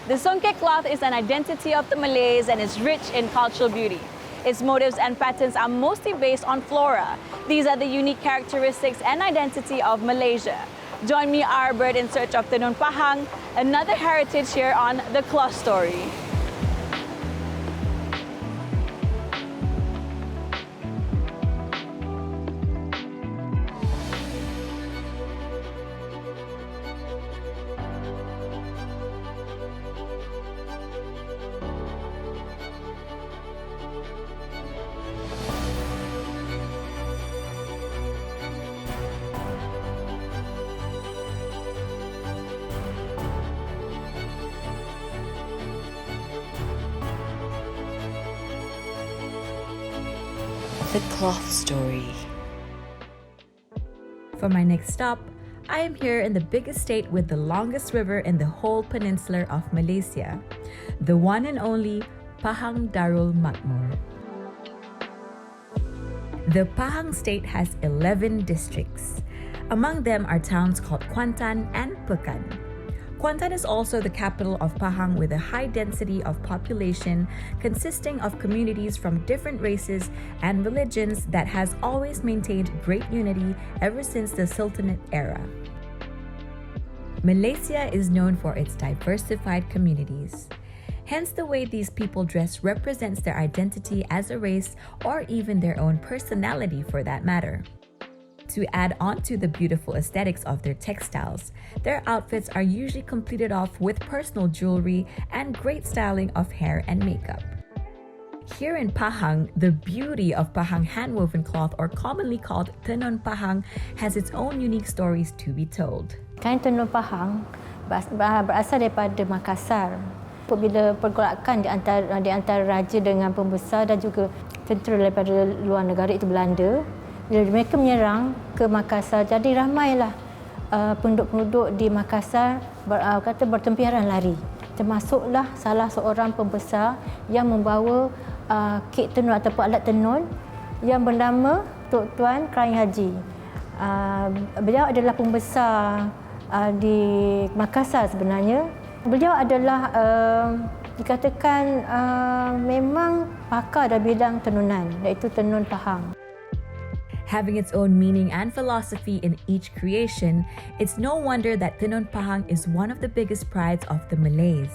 The songket cloth is an identity of the Malays and is rich in cultural beauty. Its motifs and patterns are mostly based on flora. These are the unique characteristics and identity of Malaysia. Join me, Arabyrd, in search of Tenun Pahang, another heritage here on The Cloth Story. The Cloth Story. For my next stop, I am here in the biggest state with the longest river in the whole peninsula of Malaysia, the one and only Pahang Darul Makmur. The Pahang state has 11 districts. Among them are towns called Kuantan and Pekan. Kuantan is also the capital of Pahang with a high density of population consisting of communities from different races and religions that has always maintained great unity ever since the Sultanate era. Malaysia is known for its diversified communities. Hence, the way these people dress represents their identity as a race or even their own personality for that matter. To add on to the beautiful aesthetics of their textiles, their outfits are usually completed off with personal jewelry and great styling of hair and makeup. Here in Pahang, the beauty of Pahang handwoven cloth, or commonly called Tenun Pahang, has its own unique stories to be told. Kain tenun Pahang berasal daripada Makassar. Apabila pergolakan di antara raja dengan pembesar dan juga tentera daripada luar negara, itu Belanda, bila mereka menyerang ke Makassar, jadi ramailah penduduk-penduduk di Makassar bertempiaran lari. Termasuklah salah seorang pembesar yang membawa kek tenun ataupun alat tenun yang bernama Tok Tuan Krain Haji. Beliau adalah pembesar di Makassar sebenarnya. Beliau adalah dikatakan memang pakar dalam bidang tenunan, iaitu tenun Pahang. Having its own meaning and philosophy in each creation, it's no wonder that Tenun Pahang is one of the biggest prides of the Malays.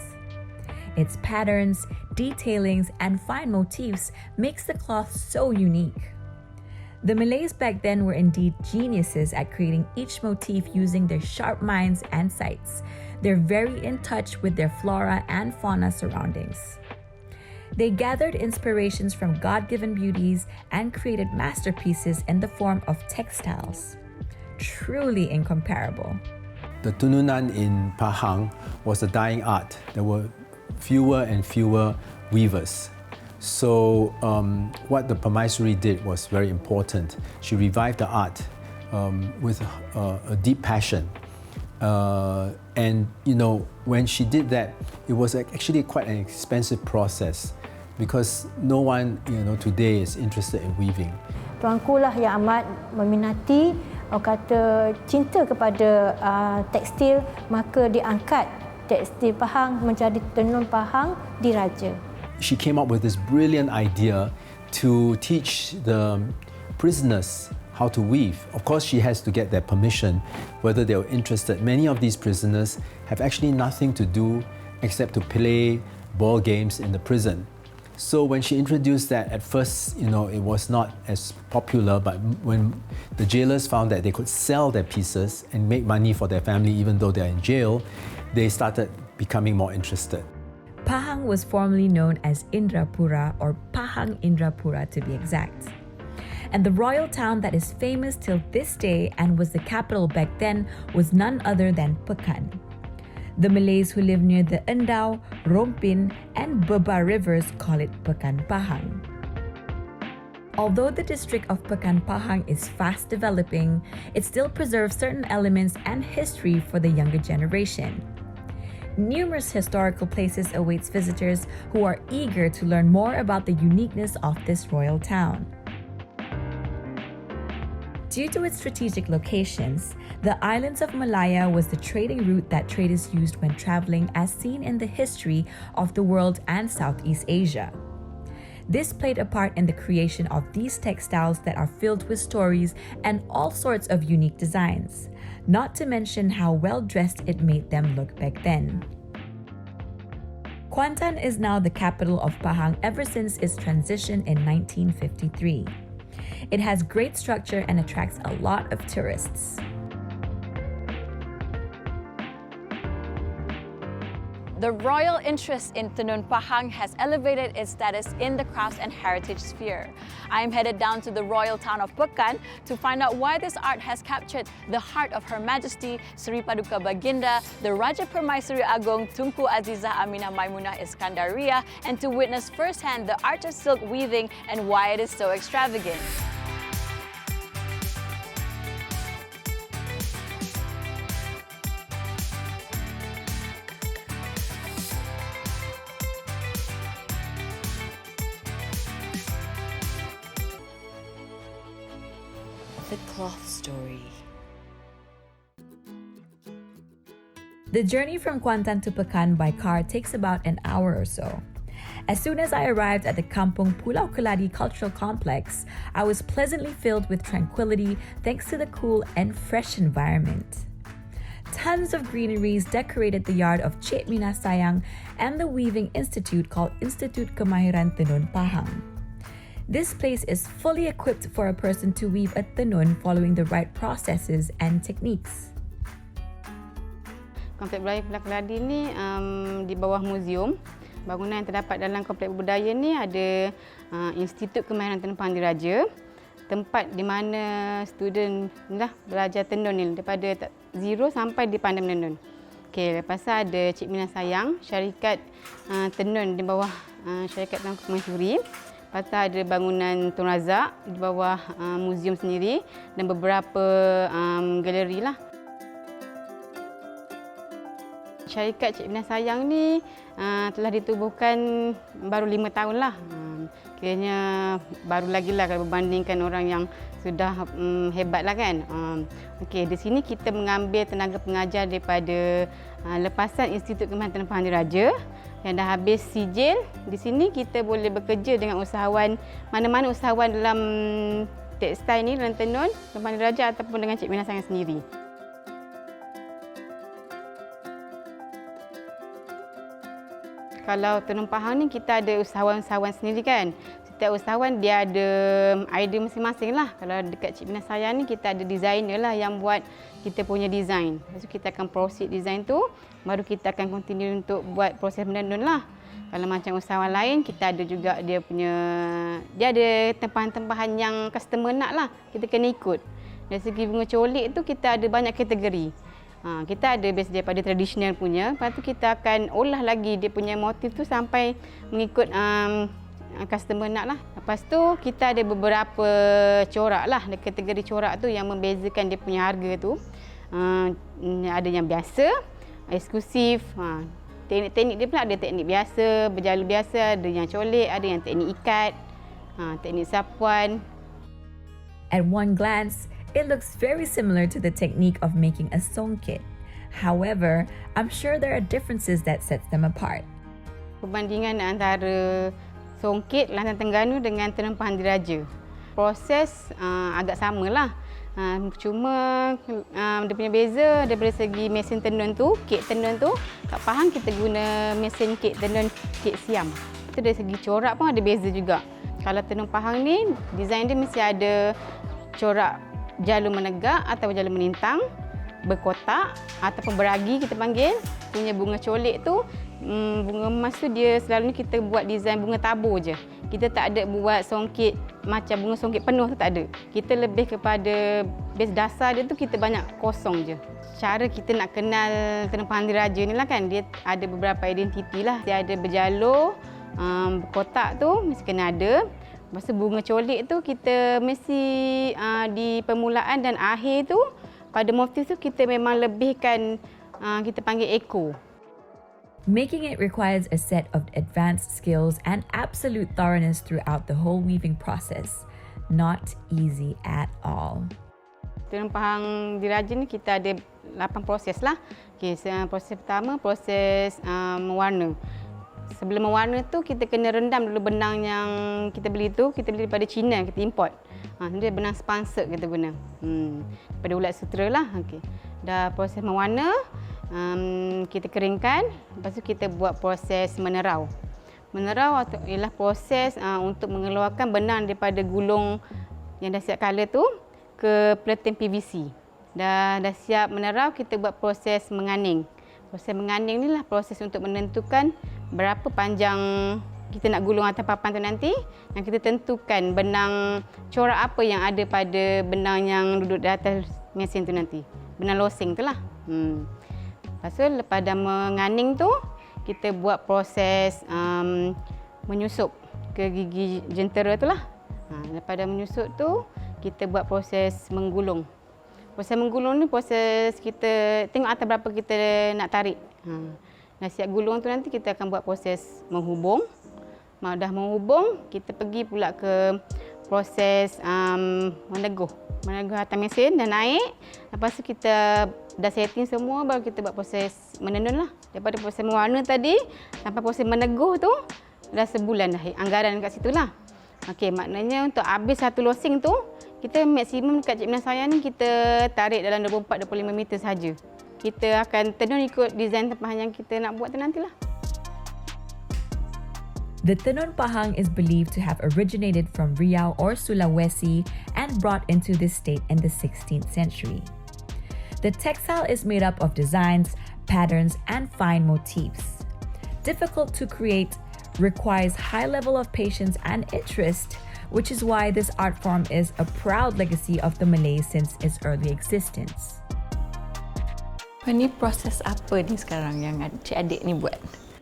Its patterns, detailings, and fine motifs makes the cloth so unique. The Malays back then were indeed geniuses at creating each motif using their sharp minds and sights. They're very in touch with their flora and fauna surroundings. They gathered inspirations from God-given beauties and created masterpieces in the form of textiles. Truly incomparable. The tununan in Pahang was a dying art. There were fewer and fewer weavers. So what the Permaisuri did was very important. She revived the art with a deep passion. And when she did that, it was actually quite an expensive process, because no one today is interested in weaving. Tuanku lah yang amat meminati, kata cinta kepada tekstil, maka diangkat tekstil Pahang menjadi tenun Pahang diraja. She came up with this brilliant idea to teach the prisoners how to weave. Of course, she has to get their permission, whether they were interested. Many of these prisoners have actually nothing to do except to play ball games in the prison. So when she introduced that, at first, it was not as popular, but when the jailers found that they could sell their pieces and make money for their family even though they're in jail, they started becoming more interested. Pahang was formerly known as Indrapura, or Pahang Indrapura to be exact. And the royal town that is famous till this day and was the capital back then was none other than Pekan. The Malays who live near the Endau, Rompin, and Beba rivers call it Pekan Pahang. Although the district of Pekan Pahang is fast developing, it still preserves certain elements and history for the younger generation. Numerous historical places awaits visitors who are eager to learn more about the uniqueness of this royal town. Due to its strategic locations, the islands of Malaya was the trading route that traders used when traveling, as seen in the history of the world and Southeast Asia. This played a part in the creation of these textiles that are filled with stories and all sorts of unique designs, not to mention how well dressed it made them look back then. Kuantan is now the capital of Pahang ever since its transition in 1953. It has great structure and attracts a lot of tourists. The royal interest in Tenun Pahang has elevated its status in the crafts and heritage sphere. I am headed down to the royal town of Pekan to find out why this art has captured the heart of Her Majesty Sri Paduka Baginda, the Raja Permaisuri Agong Tunku Azizah Aminah Maimunah Iskandaria, and to witness firsthand the art of silk weaving and why it is so extravagant. The cloth story. The journey from Kuantan to Pekan by car takes about an hour or so. As soon as I arrived at the Kampung Pulau Keladi Cultural Complex, I was pleasantly filled with tranquility thanks to the cool and fresh environment. Tons of greeneries decorated the yard of Cik Mina Sayang and the weaving institute called Institut Kemahiran Tenun Pahang. This place is fully equipped for a person to weave a tenun following the right processes and techniques. Kompleks Budaya Pulau Keladi ni di bawah muzium. Bangunan yang terdapat dalam kompleks budaya ni ada Institut Kemahiran Tenun Pahang Diraja, tempat di mana student belajar tenun ni daripada zero sampai dia pandai menenun. Okey, lepas tu ada Cik Mina Sayang, syarikat tenun di bawah syarikat Tenun Permaisuri. Lepas tu ada bangunan Tun Razak di bawah muzium sendiri dan beberapa galeri lah. Syarikat Cik Mina Sayang ni telah ditubuhkan baru 5 tahun lah. Kiranya baru lagi lah kalau berbandingkan orang yang sudah hebat lah kan. Okey, di sini kita mengambil tenaga pengajar daripada lepasan Institut Kemahiran Tenun Pahang Diraja yang dah habis sijil. Di sini kita boleh bekerja dengan usahawan, mana-mana usahawan dalam tekstil ni, dalam tenun, Pahang Diraja ataupun dengan Cik Mina Sayang sendiri. Kalau Tenun Pahang ni kita ada usahawan-usahawan sendiri kan. Setiap usahawan dia ada idea masing-masing lah. Kalau dekat Cik Mina Sayang ni kita ada designer lah yang buat kita punya design. Lepas tu kita akan proceed design tu, baru kita akan continue untuk buat proses menenun lah. Kalau macam usahawan lain, kita ada juga dia ada tempahan-tempahan yang customer nak lah. Kita kena ikut. Dari segi bunga colik tu kita ada banyak kategori. Kita ada base daripada tradisional punya, lepas tu kita akan olah lagi dia punya motif tu sampai mengikut customer nak lah. Lepas tu kita ada beberapa corak lah, kategori corak tu yang membezakan dia punya harga tu. Ada yang biasa, eksklusif, teknik-teknik dia pula ada teknik biasa, berjala biasa, ada yang colik, ada yang teknik ikat, teknik sapuan. At one glance, it looks very similar to the technique of making a songket. However, I'm sure there are differences that sets them apart. Perbandingan antara songket Lantan Terengganu dengan Tenun Pahang Diraja. Proses agak samalah. Cuma dia punya beza daripada segi mesin tenun tu, kek tenun tu, kat Pahang kita guna mesin kek tenun kek siam. Itu dari segi corak pun ada beza juga. Kalau Tenun Pahang ni, design dia mesti ada corak jalur menegak atau jalur menintang, berkotak ataupun beragi kita panggil. Punya bunga colik tu, bunga emas tu dia selalunya kita buat design bunga tabur je. Kita tak ada buat songket macam bunga songket penuh tu tak ada. Kita lebih kepada base dasar dia tu kita banyak kosong je. Cara kita nak kenal Tenun Pahang Diraja ni lah kan, dia ada beberapa identiti lah. Dia ada berjalur, kotak tu mesti kena ada. Lepas tu bunga colik tu kita mesti di permulaan dan akhir tu pada motif tu kita memang lebihkan kita panggil echo. Making it requires a set of advanced skills and absolute thoroughness throughout the whole weaving process. Not easy at all. Tenun Pahang diraja ni kita ada 8 proses lah. Okey, proses pertama proses mewarna. Sebelum mewarna tu kita kena rendam dulu benang yang kita beli tu, kita beli daripada China, kita import. Dia benang spansek kita guna. Daripada ulat sutera lah. Okey. Dah proses mewarna, kita keringkan, lepas tu kita buat proses menerau. Menerau ialah proses untuk mengeluarkan benang daripada gulung yang dah siap colour tu ke platen PVC. Dah siap menerau, kita buat proses menganing. Proses menganing ni lah proses untuk menentukan berapa panjang kita nak gulung atas papan tu nanti, dan kita tentukan benang corak apa yang ada pada benang yang duduk di atas mesin tu nanti. Benang losing tu lah. Lepas tu lepas dah menganing tu, kita buat proses menyusup ke gigi jentera tu lah. Lepas dah menyusup tu, kita buat proses menggulung. Proses menggulung ni proses kita tengok atas berapa kita nak tarik. Dah siap gulung tu nanti kita akan buat proses menghubung. Dah menghubung, kita pergi pula ke proses meneguh. Meneguh atas mesin dan naik. Lepas tu kita dah setting semua, baru kita buat proses menenun lah. Daripada proses mewarna tadi sampai proses meneguh tu dah sebulan dah anggaran kat situ lah. Okey, maknanya untuk habis satu losing tu, kita maksimum dekat Cik Milan saya ni kita tarik dalam 24-25 meter saja. Kita akan tenun ikut design tempahan yang kita nak buat tu nantilah. The tenun Pahang is believed to have originated from Riau or Sulawesi and brought into this state in the 16th century. The textile is made up of designs, patterns, and fine motifs. Difficult to create, requires high level of patience and interest, which is why this art form is a proud legacy of the Malays since its early existence. Ini proses apa ni sekarang yang cik adik ni buat?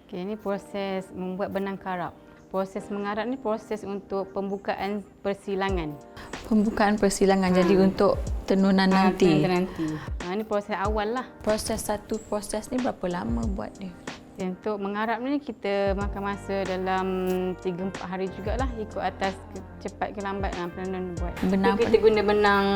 Okay, ini proses membuat benang karap. Proses mengarap ni proses untuk pembukaan persilangan. Pembukaan persilangan, jadi untuk tenunan nanti? Nanti. Ini proses awal lah. Satu proses ni berapa lama buat dia? Untuk mengarap ni kita makan masa dalam 3-4 hari jugalah, ikut atas cepat ke lambat penenun buat. Benang kita guna benang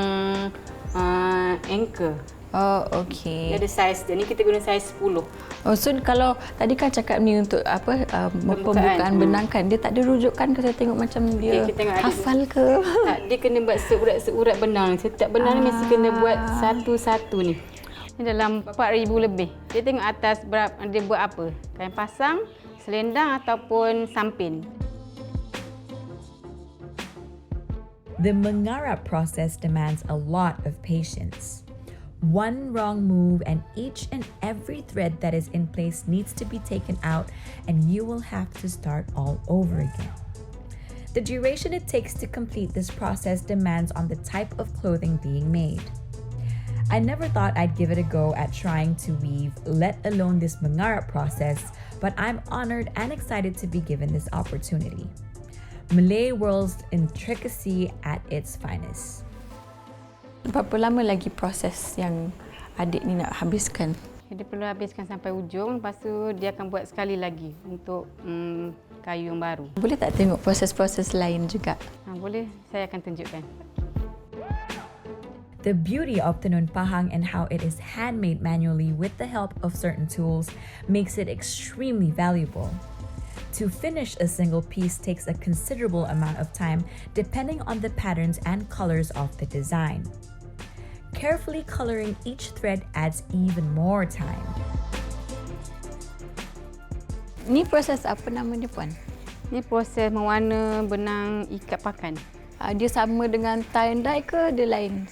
anchor. Oh, okey. Dia ada saiz dia. Ni kita guna saiz 10. Oh, so kalau tadi kan cakap ni untuk apa pembukaan benang kan, dia tak ada rujukan ke? Saya tengok macam dia hafal ke? Tak, dia kena buat seurat-seurat benang. Setiap benang ni mesti kena buat satu-satu ni. Ni dalam 4,000 lebih. Dia tengok atas berapa dia buat apa. Kain pasang, selendang ataupun sampin. The mengarap process demands a lot of patience. One wrong move and each and every thread that is in place needs to be taken out, and you will have to start all over again. The duration it takes to complete this process demands on the type of clothing being made. I never thought I'd give it a go at trying to weave, let alone this mengarap process, but I'm honored and excited to be given this opportunity. Malay world's intricacy at its finest. Berapa lama lagi proses yang adik ni nak habiskan? Dia perlu habiskan sampai ujung, lepas tu dia akan buat sekali lagi untuk kayu yang baru. Boleh tak tengok proses-proses lain juga? Boleh, saya akan tunjukkan. The beauty of tenun Pahang and how it is handmade manually with the help of certain tools makes it extremely valuable. To finish a single piece takes a considerable amount of time depending on the patterns and colors of the design. Carefully coloring each thread adds even more time. Ni proses apa nama dia, Puan? Ni proses mewarna benang ikat pakan. Dia sama dengan tie and dye ke dia lain?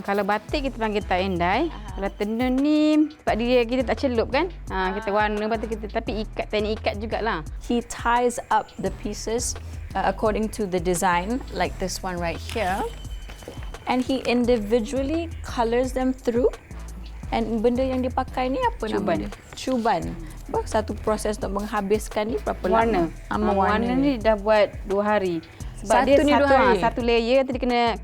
Kalau batik kita panggil tie and dye. Kalau tenun ni sebab dia kita tak celup kan. Kita warna lepas tu kita tapi ikat teknik ikat jugalah. He ties up the pieces according to the design, like this one right here. And he individually colors them through. And benda yang dia pakai ni apa nama dia? Cuban. Satu proses untuk menghabiskan ni berapa lama? Warna ni dah buat 2 hari. Sebab satu ni 2 hari? Satu layer tadi kena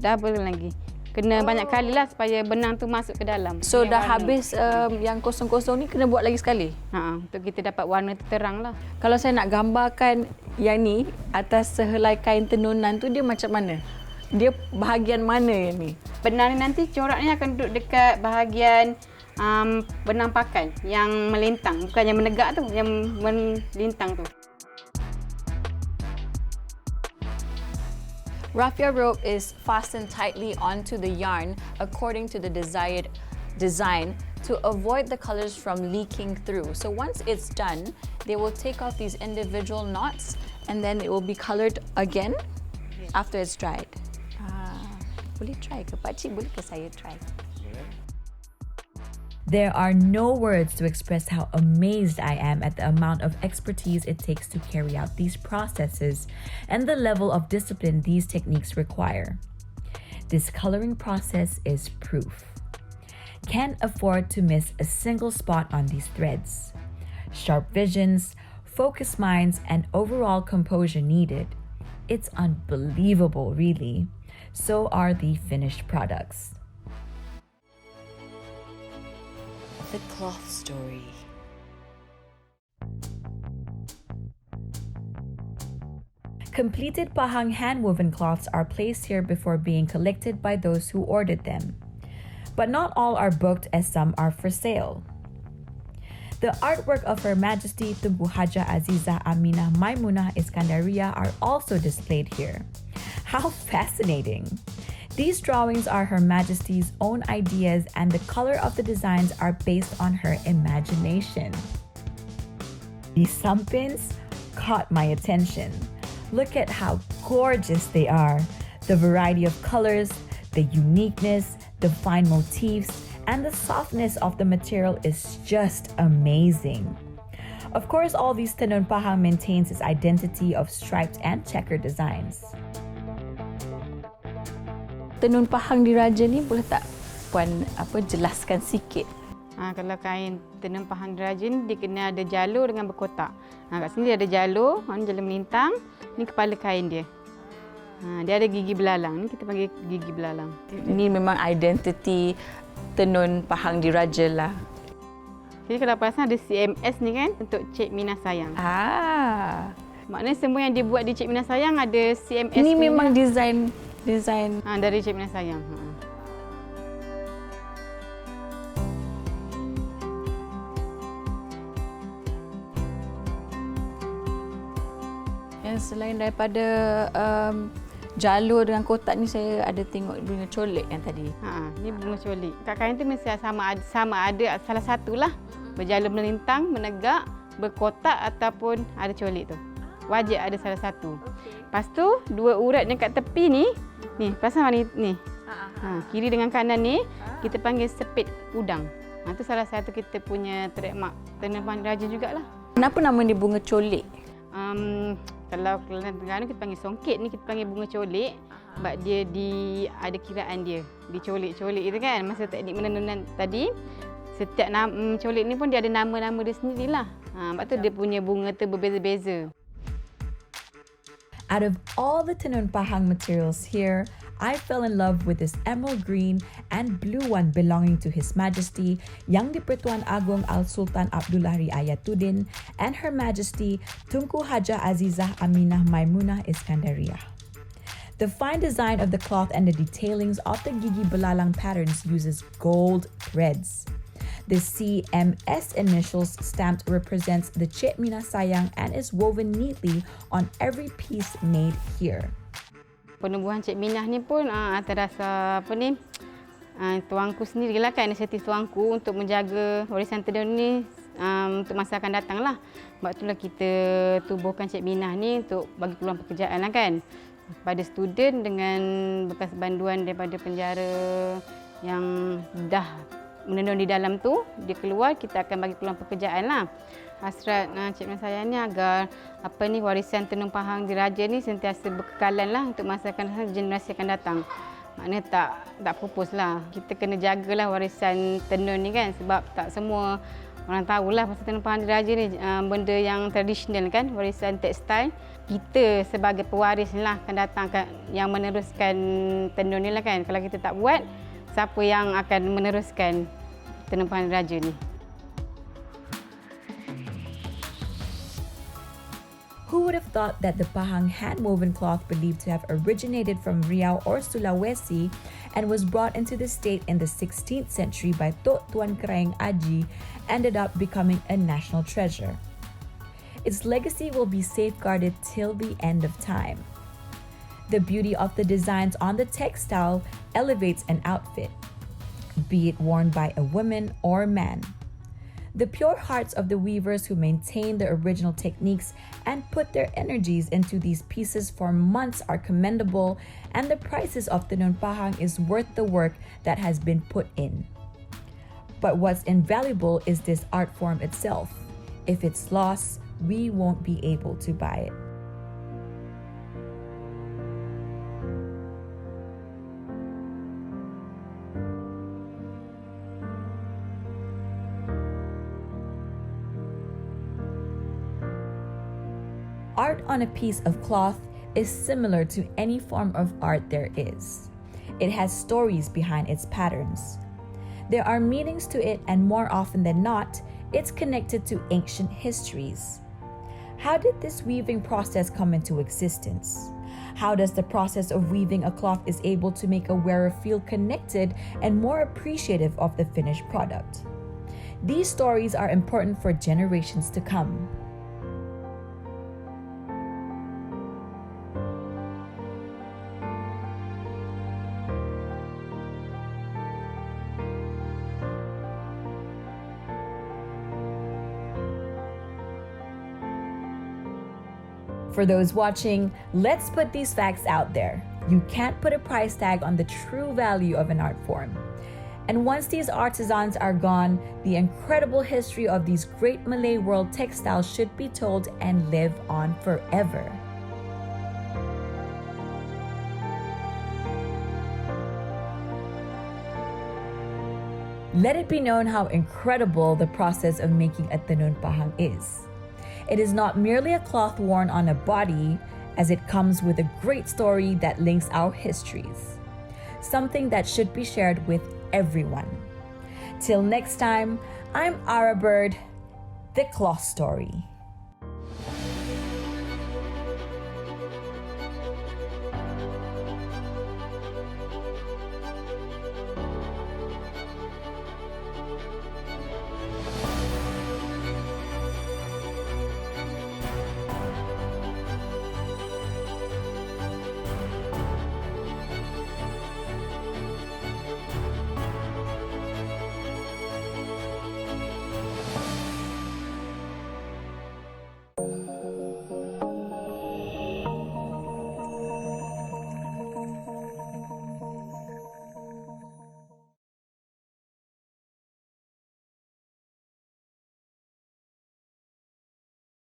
double lagi. Kena banyak kali lah supaya benang tu masuk ke dalam. So dah warna. Habis yang kosong-kosong ni kena buat lagi sekali? Untuk kita dapat warna tu terang lah. Kalau saya nak gambarkan yang ni atas sehelai kain tenunan tu dia macam mana? dia bahagian mana yang ni? Benang ni nanti coraknya akan duduk dekat bahagian benang pakai yang melintang, bukan yang menegak tu, yang melintang tu. Raffia rope is fastened tightly onto the yarn according to the desired design to avoid the colors from leaking through. So once it's done, they will take off these individual knots and then it will be colored again after it's dried. Boleh try ke? Pakcik, boleh ke saya try? There are no words to express how amazed I am at the amount of expertise it takes to carry out these processes and the level of discipline these techniques require. This coloring process is proof. Can't afford to miss a single spot on these threads. Sharp visions, focused minds, and overall composure needed. It's unbelievable, really. So are the finished products. The cloth story. Completed Pahang hand-woven cloths are placed here before being collected by those who ordered them. But not all are booked, as some are for sale. The artwork of Her Majesty Tunku Haja Azizah Aminah Maimunah Iskandaria are also displayed here. How fascinating! These drawings are Her Majesty's own ideas, and the color of the designs are based on her imagination. These sampins caught my attention. Look at how gorgeous they are. The variety of colors, the uniqueness, the fine motifs, and the softness of the material is just amazing. Of course, all these Tenun Pahang maintains its identity of striped and checkered designs. Tenun Pahang diraja ni boleh tak Puan jelaskan sikit? Kalau kain tenun Pahang diraja ni dia kena ada jalur dengan berkotak. Kat sini dia ada jalur, ni jalur melintang, ni kepala kain dia. Dia ada gigi belalang, ni kita panggil gigi belalang. Ini memang identiti tenun Pahang diraja lah. Jadi kalau perasan ada CMS ni kan untuk Cik Minah Sayang. Maknanya semua yang dia buat di Cik Minah Sayang ada CMS. Ini memang design dari Cik Minah Sayang. Yang selain daripada jalur dengan kotak ni, saya ada tengok bunga colik yang tadi. Ni bunga colik. Kat kain tu mesti sama ada salah satulah berjalur melintang, menegak, berkotak ataupun ada colik tu. Wajib ada salah satu. Lepas tu dua urat yang kat tepi ni perasan ni. Kiri dengan kanan ni kita panggil sepit udang. Itu salah satu kita punya trademark tenun Pahang diraja jugalah. Kenapa nama dia bunga colik? Kalau Kelantan Terengganu kita panggil songket, ni kita panggil bunga colik sebab dia ada kiraan dia. Dicolik-colik itu kan masa teknik menenunan tadi. Setiap colik ni pun dia ada nama-nama dia sendirilah. Sebab tu dia punya bunga tu berbeza-beza. Out of all the Tenun Pahang materials here, I fell in love with this emerald green and blue one belonging to His Majesty Yang di-Pertuan Agong Al-Sultan Abdullah Riayatuddin and Her Majesty Tunku Haja Azizah Aminah Maimunah Iskandaria. The fine design of the cloth and the detailings of the gigi belalang patterns uses gold threads. The CMS initials stamped represents the Cik Minah Sayang and is woven neatly on every piece made here. Penubuhan Cik Minah ni pun atas dasar tuanku sendirilah kan, inisiatif tuanku untuk menjaga warisan tenun ni untuk masa akan datang lah. Sebab itulah kita tubuhkan Cik Minah ni untuk bagi peluang pekerjaan lah kan. Pada student dengan bekas banduan daripada penjara yang dah menenun di dalam tu, dia keluar, kita akan bagi peluang pekerjaan lah. Hasrat Cik Minah Sayang ni agar warisan tenun Pahang diraja ni sentiasa berkekalan lah untuk masa akan datang, generasi akan datang. Maknanya tak pupus lah. Kita kena jagalah warisan tenun ni kan, sebab tak semua orang tahulah pasal tenun Pahang diraja ni benda yang tradisional kan, warisan tekstil. Kita sebagai pewaris ni lah akan datang yang meneruskan tenun ni lah kan. Kalau kita tak buat, siapa yang akan meneruskan tenun Pahang diraja ni? Who would have thought that the Pahang hand-woven cloth, believed to have originated from Riau or Sulawesi and was brought into the state in the 16th century by Tok Tuan Kraeng Aji, ended up becoming a national treasure? Its legacy will be safeguarded till the end of time. The beauty of the designs on the textile elevates an outfit, be it worn by a woman or man. The pure hearts of the weavers who maintain the original techniques and put their energies into these pieces for months are commendable, and the prices of Tenun Pahang is worth the work that has been put in. But what's invaluable is this art form itself. If it's lost, we won't be able to buy it. Art on a piece of cloth is similar to any form of art there is. It has stories behind its patterns. There are meanings to it, and more often than not, it's connected to ancient histories. How did this weaving process come into existence? How does the process of weaving a cloth is able to make a wearer feel connected and more appreciative of the finished product? These stories are important for generations to come. For those watching, let's put these facts out there. You can't put a price tag on the true value of an art form. And once these artisans are gone, the incredible history of these great Malay world textiles should be told and live on forever. Let it be known how incredible the process of making a Tenun Pahang is. It is not merely a cloth worn on a body, as it comes with a great story that links our histories. Something that should be shared with everyone. Till next time, I'm Arabyrd, the cloth story.